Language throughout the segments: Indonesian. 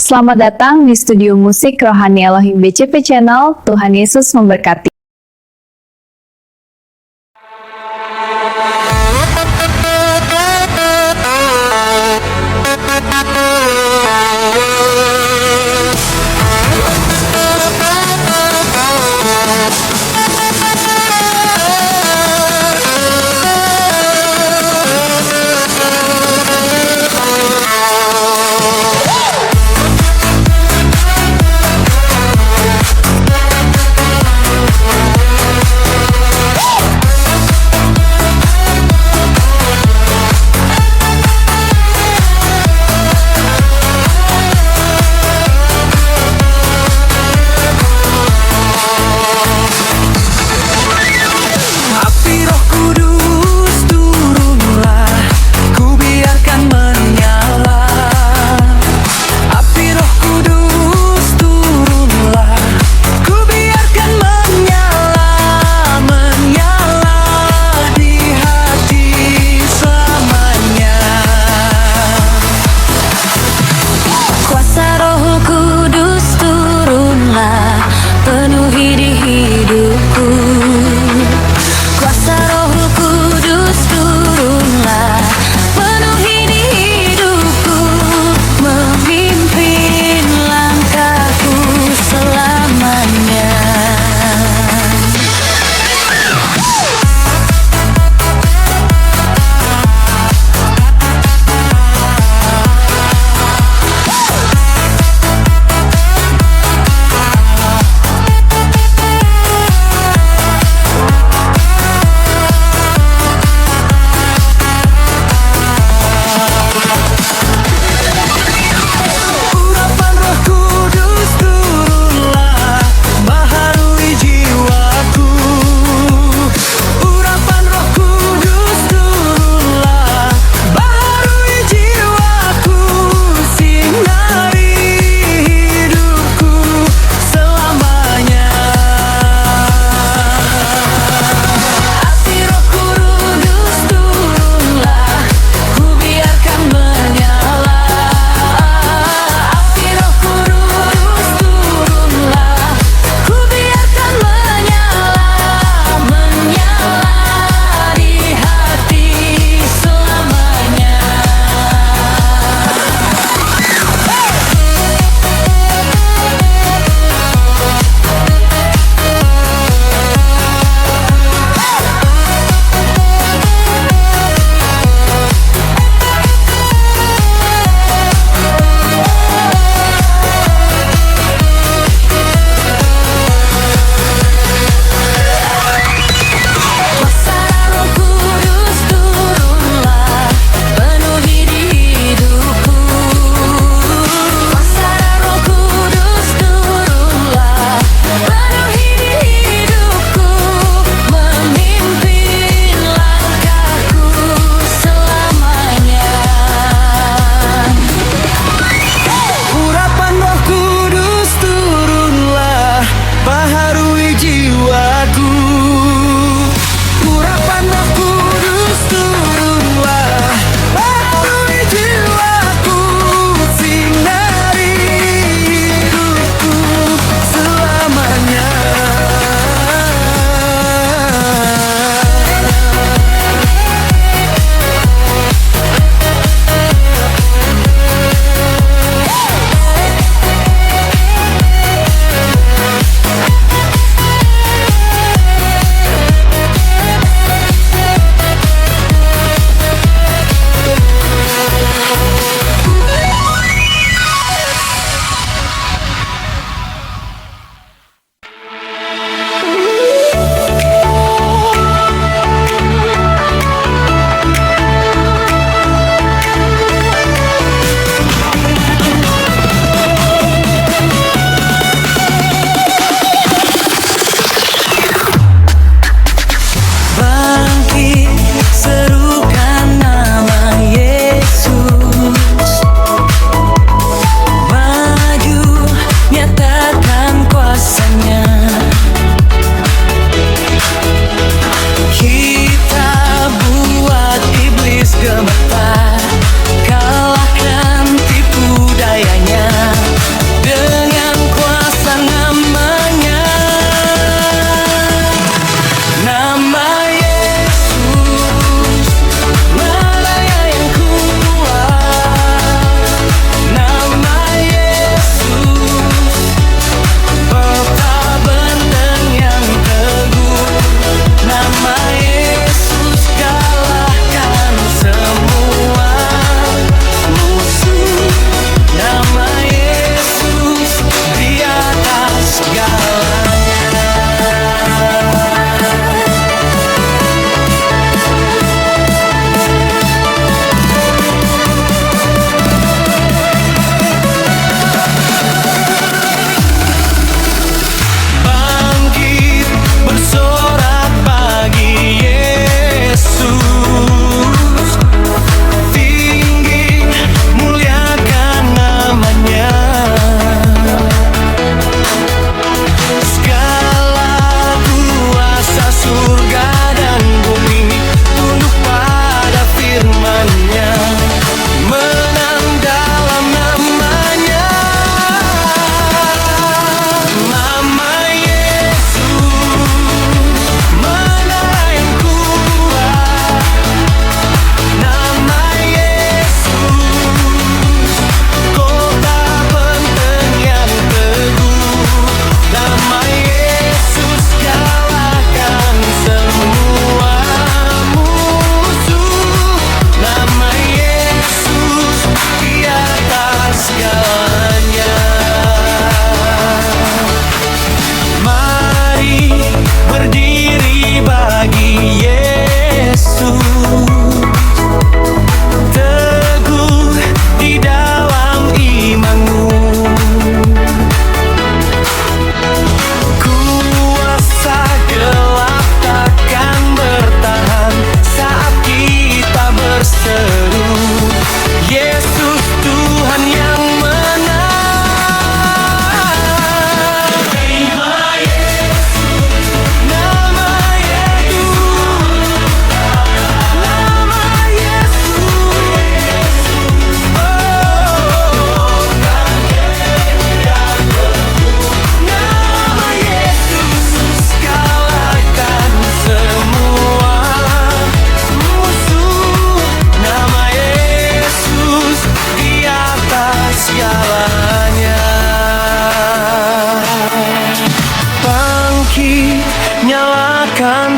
Selamat datang di studio musik Rohani Elohim BCP Channel. Tuhan Yesus memberkati.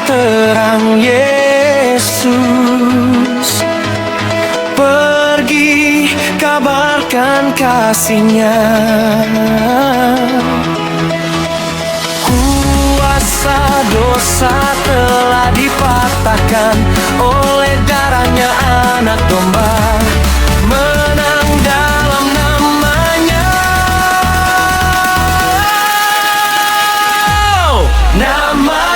terang Yesus. Pergi kabarkan kasih-Nya. Kuasa dosa telah dipatahkan oleh darahnya Anak Domba. Menang dalam namanya. Nama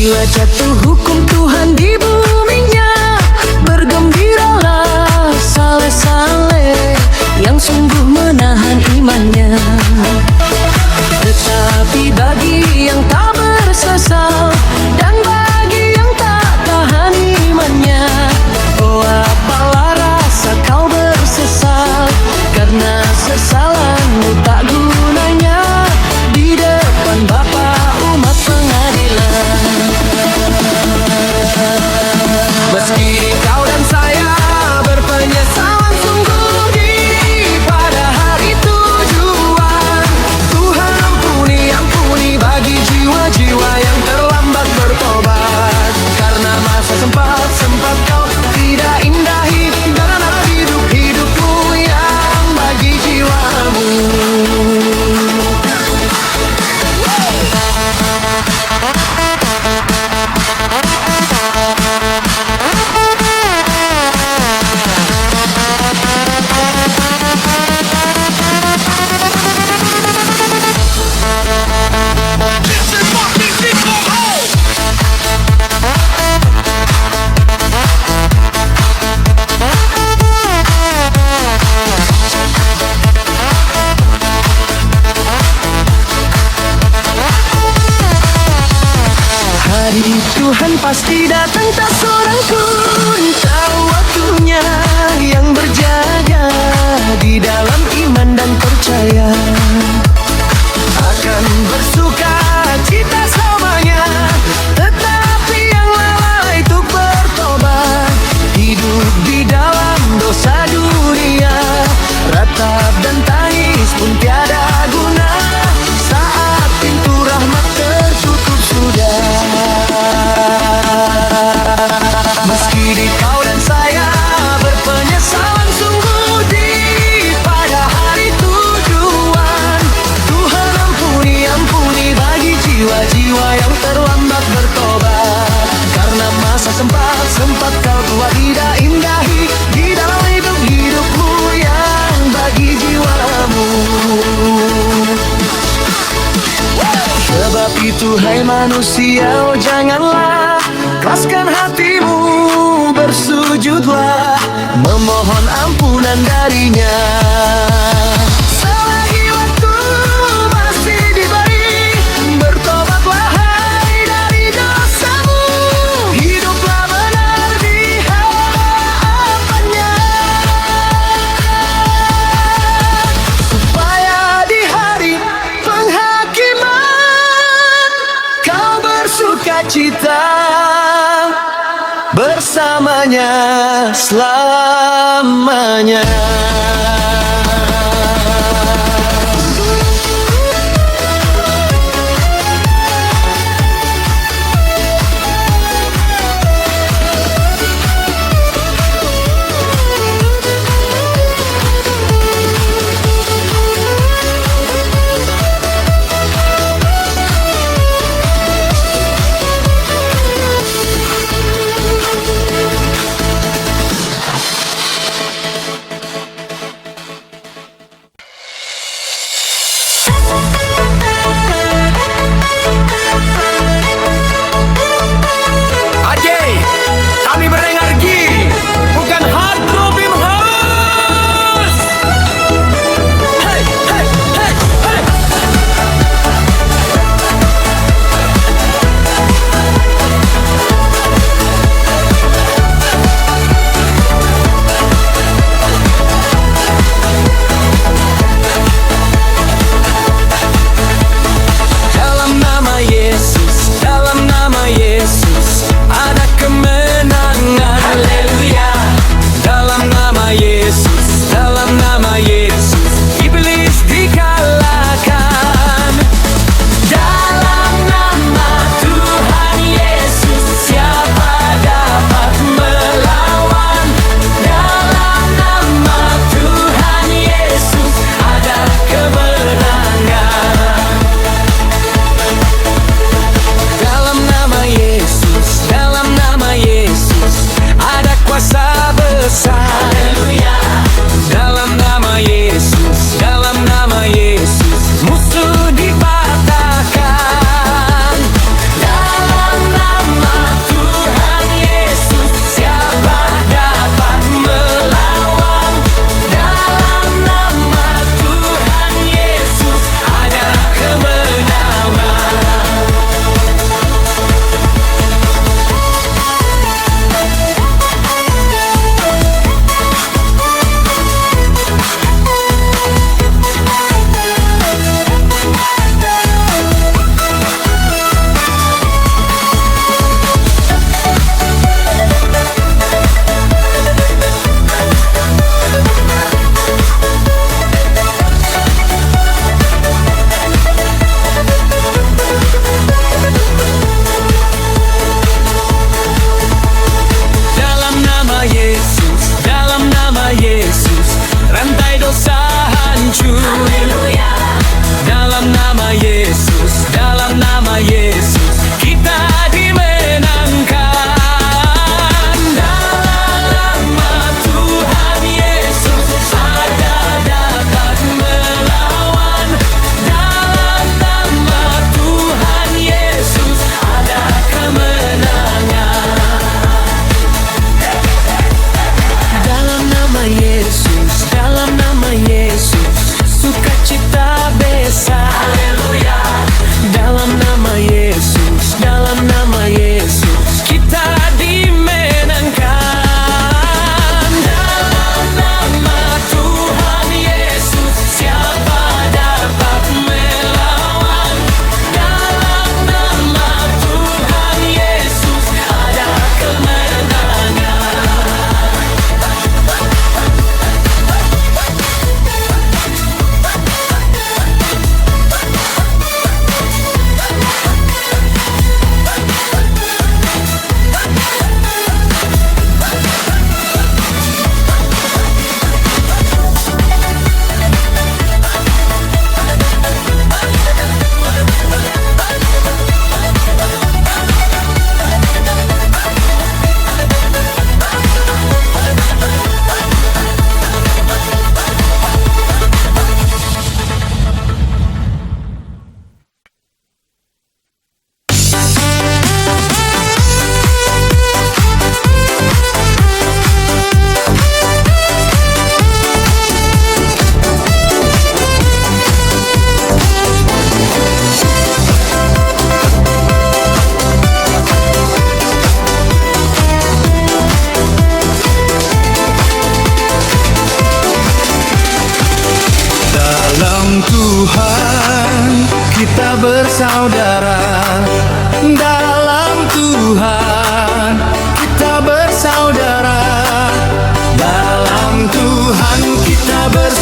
bila jatuh hukum Tuhan di buminya, bergembiralah saleh-saleh yang sungguh menahan imannya. Tetapi bagi yang tak bersesal dan bagi yang tak tahan imannya, oh apalah rasa kau bersesal, karena sesalanmu tak gunanya di depan Bapa umat pengadilan. Meski kau dan saya berpenyesalan sungguh di pada hari tujuan, Tuhan ampuni bagi jiwa-jiwa yang terlambat bertobat. Karena masa sempat kau tidak indahi karena hidupmu yang bagi jiwamu. Hari Tuhan pasti datang, tak seorang pun tahu waktunya. Yang berjaga di dalam iman dan percaya akan bersuka cita selamanya. Tetapi yang lalai untuk bertobat, hidup di dalam dosa dunia, ratap dan tangis pun tiada guna saat pintu rahmat tertutup sudah. Meski di kau dan saya berpenyesalan sungguh di pada hari tujuan, Tuhan ampuni bagi jiwa-jiwa yang terlambat bertobat. Karena masa sempat kau tua tidak indahi di dalam hidupmu yang bagi jiwamu. Sebab itu hai manusia, oh janganlah keraskan hatimu, bersujudlah memohon ampunan darinya. Selagi waktu masih diberi, bertobatlah hai dari dosamu, hiduplah benar di hadapannya, supaya di hari penghakiman kau bersukacita bersamanya selamanya.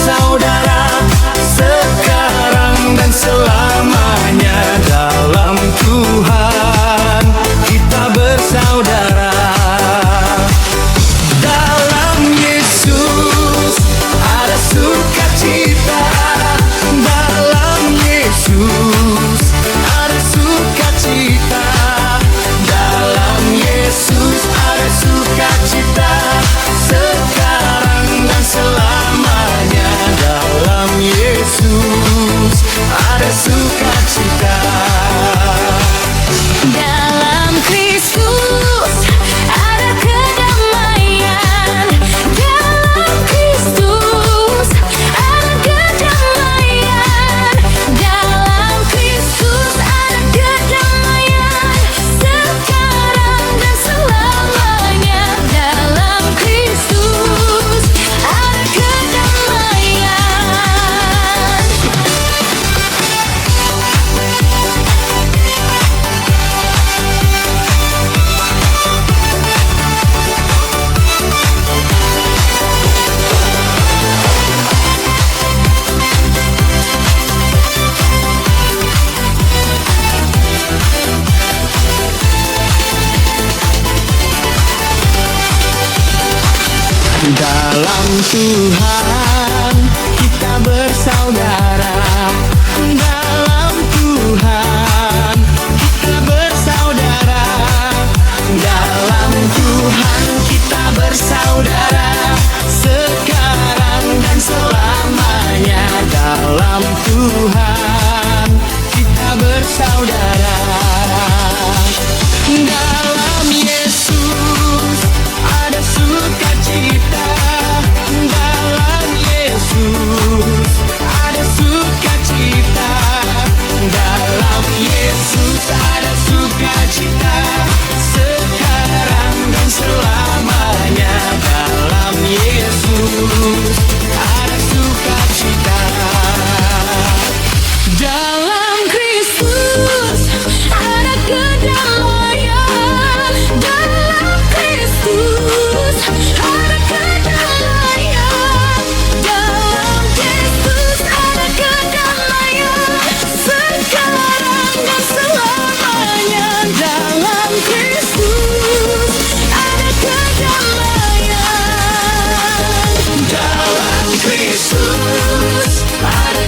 bersaudara sekarang dan selamanya. Dalam Tuhan kita bersaudara. Dalam Yesus ada sukacita. Dalam Yesus ada sukacita. Dalam Yesus ada sukacita sekarang dan selamanya. Dalam Yesus ada sukacita. Dalam Kristus ada kedamaian. Dalam Kristus ada kedamaian. Dalam Kristus ada kedamaian sekarang dan selamanya. Dalam Kristus ada kedamaian. Dalam Tuhan kita bersaudara. Dalam Tuhan kita bersaudara. Dalam Tuhan kita bersaudara sekarang dan selamanya. Dalam Tuhan kita bersaudara. Dalam Yesus ada sukacita. Dalam Yesus ada sukacita. Dalam Yesus ada sukacita sekarang dan selamanya. Dalam Yesus ada sukacita. Dalam Kristus ada kedamaian. Dalam Kristus ada kedamaian. Dalam Kristus ada kedamaian sekarang dan selamanya. Dalam Kristus ada kedamaian. Dalam Kristus ada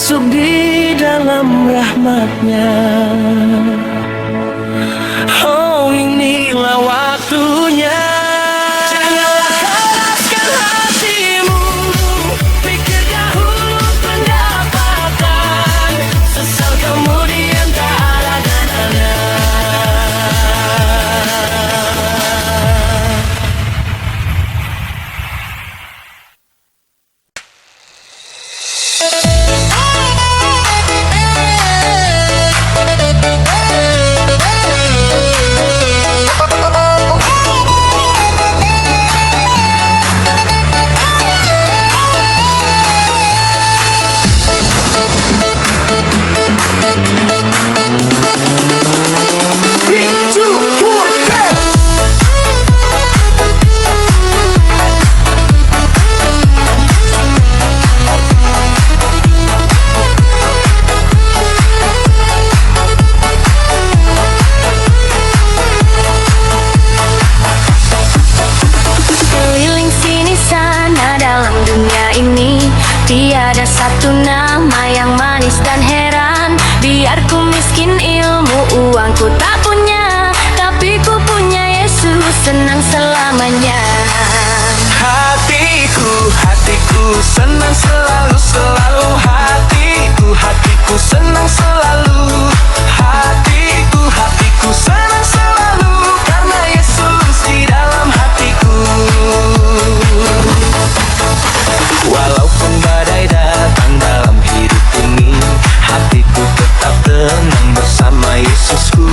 masuk di dalam rahmat-Nya. Oh, inilah waktunya. Janganlah keraskan hatimu, pikir dahulu pendapatan, sesal kemudian tak ada gunanya. Keliling sini sana dalam dunia ini, tiada satu nama yang manis dan heran. Biar ku miskin ilmu, uang ku tak punya, tapi ku punya Yesus, senang selamanya. Hatiku senang selalu, selalu. Hatiku senang selalu. Hatiku senang selalu, karena Yesus di dalam hatiku. Walaupun badai datang dalam hidup ini, hatiku tetap tenang bersama Yesusku.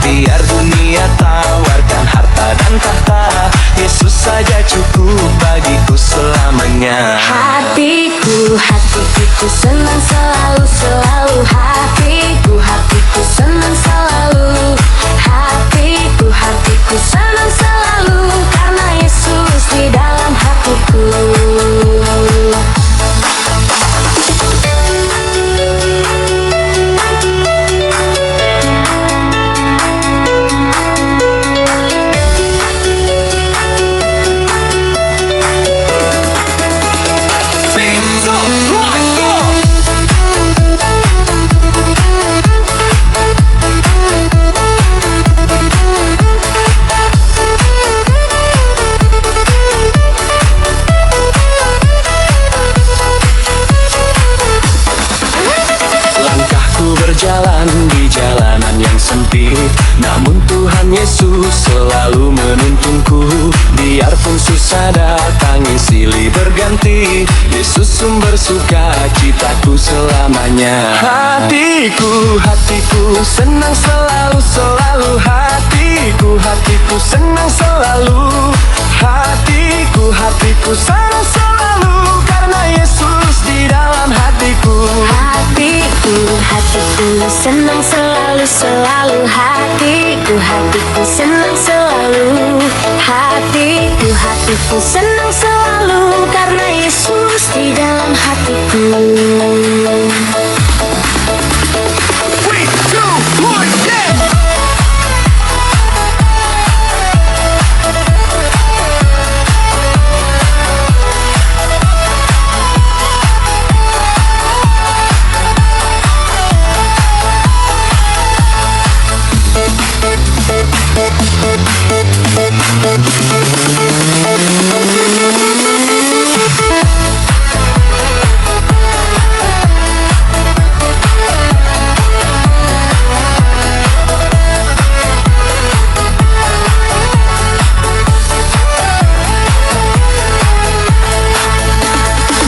Biar dunia tawarkan harta dan tahta, Yesus saja cukup bagiku selamanya. Hatiku senang selalu, selalu. Hatiku senang selalu. Hatiku senang selalu, karena Yesus di dalam hatiku. Langkahku berjalan di jalanan yang sempit, namun Tuhan Yesus selalu menuntunku. Biarpun susah datangin silih berganti, Yesus sumber sukacitaku selamanya. Hatiku senang selalu, selalu. Hatiku senang selalu. Hatiku senang selalu, karena Yesus di dalam hatiku. Hatiku senang selalu, selalu. Hatiku senang selalu. Hatiku senang selalu, karena Yesus di dalam hatiku.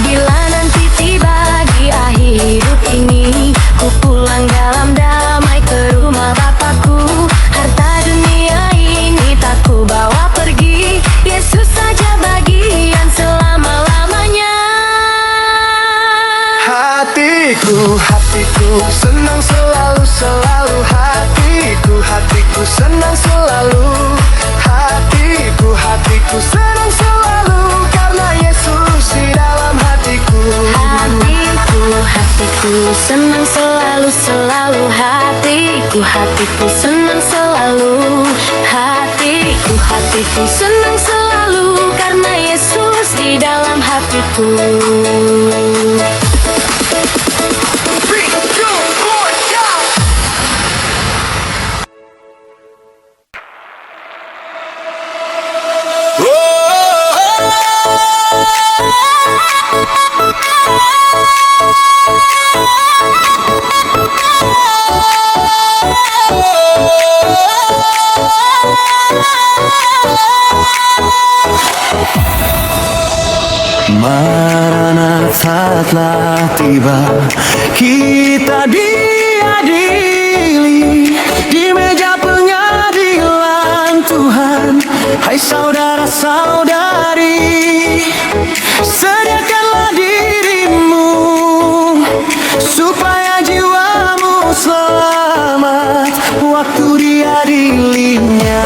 Bila nanti tiba di akhir hidup ini, ku pulang dalam damai ke rumah Bapakku. Harta dunia ini tak ku bawa pergi, Yesus saja bagian selama-lamanya. Hatiku senang selalu, selalu. Hatiku senang selalu. Hatiku senang selalu, karena Yesus di dalam hatiku. Hatiku senang selalu, selalu. Hatiku senang selalu. Hatiku senang selalu, karena Yesus di dalam hatiku. telah tiba. Kita diadili di meja pengadilan Tuhan. Hai saudara-saudari, sediakanlah dirimu supaya jiwamu selamat waktu diadilinya.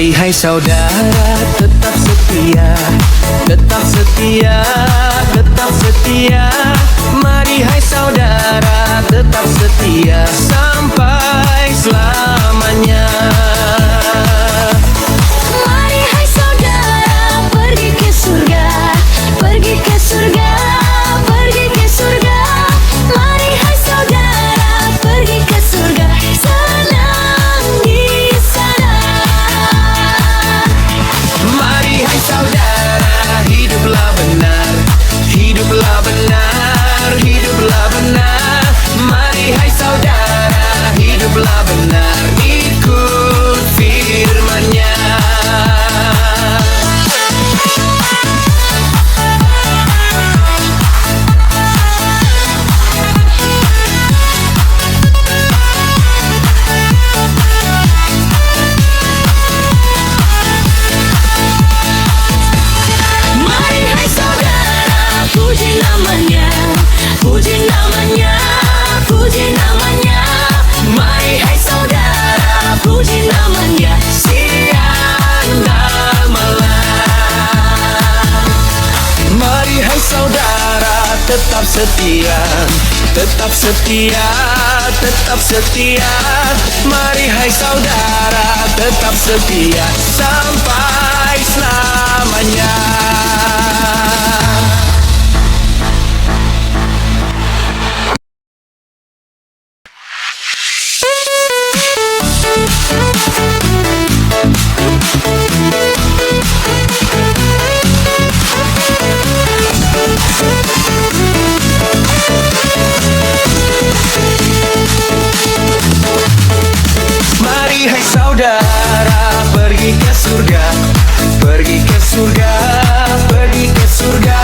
Mari hai saudara tetap setia, tetap setia, tetap setia. Mari hai saudara tetap setia sampai selamanya. Mari hai saudara pergi ke surga, pergi ke surga, pergi ke surga. Mari hai saudara pergi ke surga, senang di sana. Mari hai saudara hiduplah benar, hiduplah benar, hiduplah benar. Mari hai saudara hiduplah benar, ikut firman-Nya. Mari hai saudara puji namanya, puji namanya, puji namanya. Mari hai saudara puji namanya, siang dan malam. Mari hai saudara tetap setia, tetap setia, tetap setia. Mari hai saudara tetap setia sampai selamanya. Mari hai saudara pergi ke surga, pergi ke surga, pergi ke surga.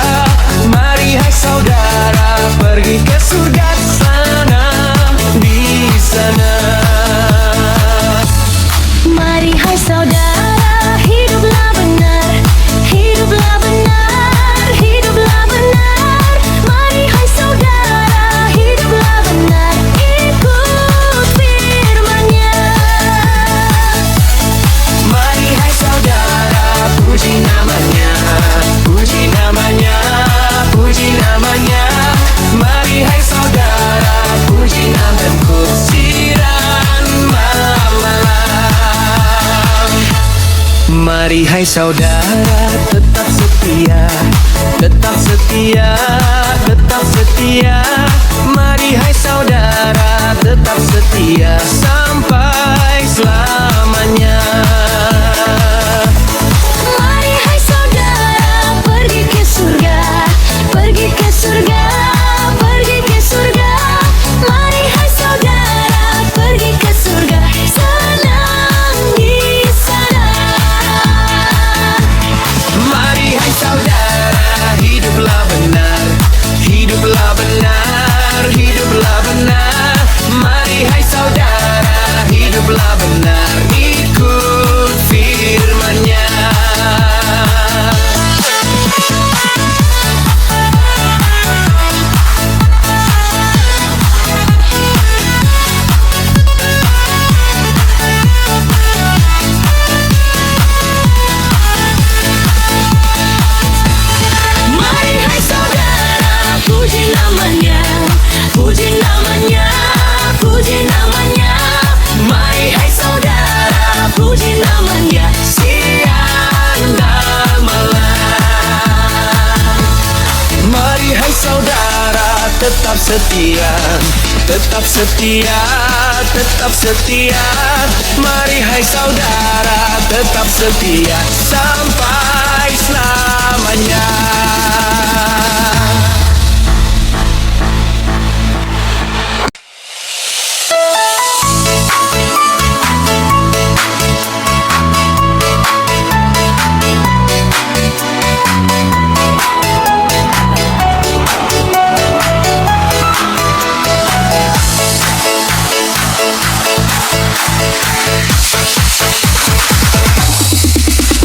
Mari hai saudara pergi ke surga sana, di sana. Mari hai saudara hiduplah benar, hiduplah benar, hiduplah benar. Mari hai saudara hiduplah benar, ikut firman-Nya. Mari hai saudara puji namanya, puji namanya, puji namanya. Mari hai saudara puji namaku siang malam. Mari hai saudara tetap setia, tetap setia, tetap setia. Mari hai saudara tetap setia sampai selamanya. Mari hai saudara pergi ke surga, pergi ke surga, pergi ke surga. Mari hai saudara pergi ke surga, senang di sana. Mari hai saudara hiduplah benar, hiduplah benar, hiduplah benar. Mari hai saudara hiduplah benar, ikut firman-Nya. Mari hai saudara puji namanya, puji namanya, puji namanya. Mari hai saudara puji namanya, siang dan malam. Mari hai saudara tetap setia, tetap setia, tetap setia. Mari hai saudara tetap setia sampai selamanya.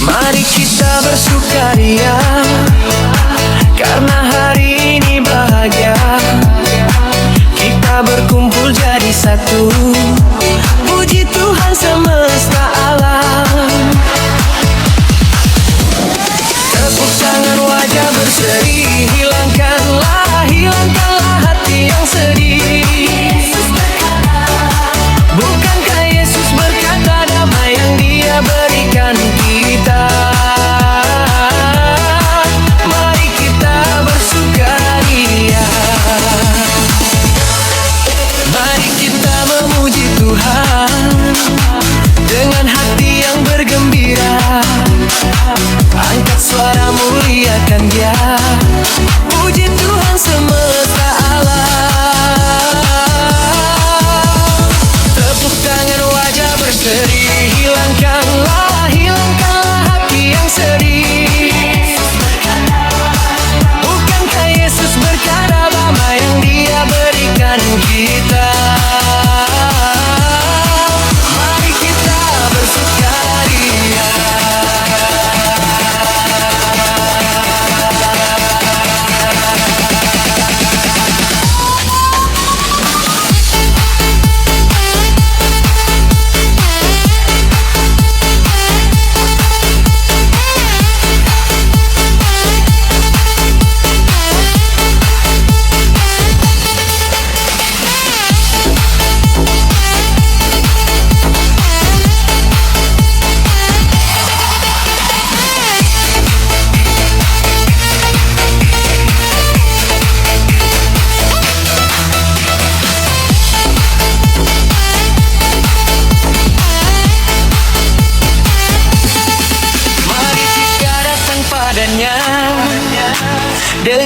Mari kita bersukaria karena hari ini bahagia. Kita berkumpul jadi satu. Puji Tuhan semesta alam.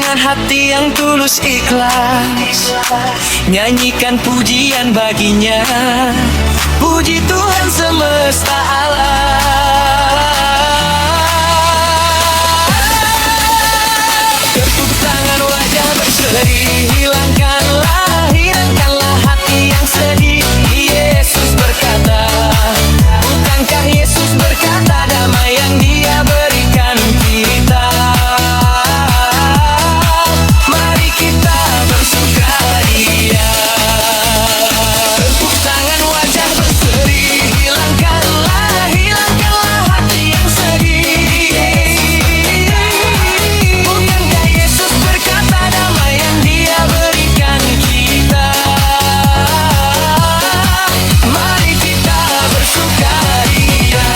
dengan hati yang tulus ikhlas, nyanyikan pujian baginya. Puji Tuhan semesta alam. Tepuk tangan, wajah berseri, hilangkanlah hati yang sedih. Yesus berkata, bukankah Yesus berkata damai yang Dia berikan kita? Mari kita bersukaria. Tepuk tangan, wajah berseri, hilangkanlah hati yang sedih. Bukankah Yesus berkata damai yang Dia berikan kita? Mari kita bersukaria.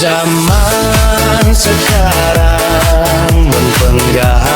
Zaman sekarang mengpengaruhi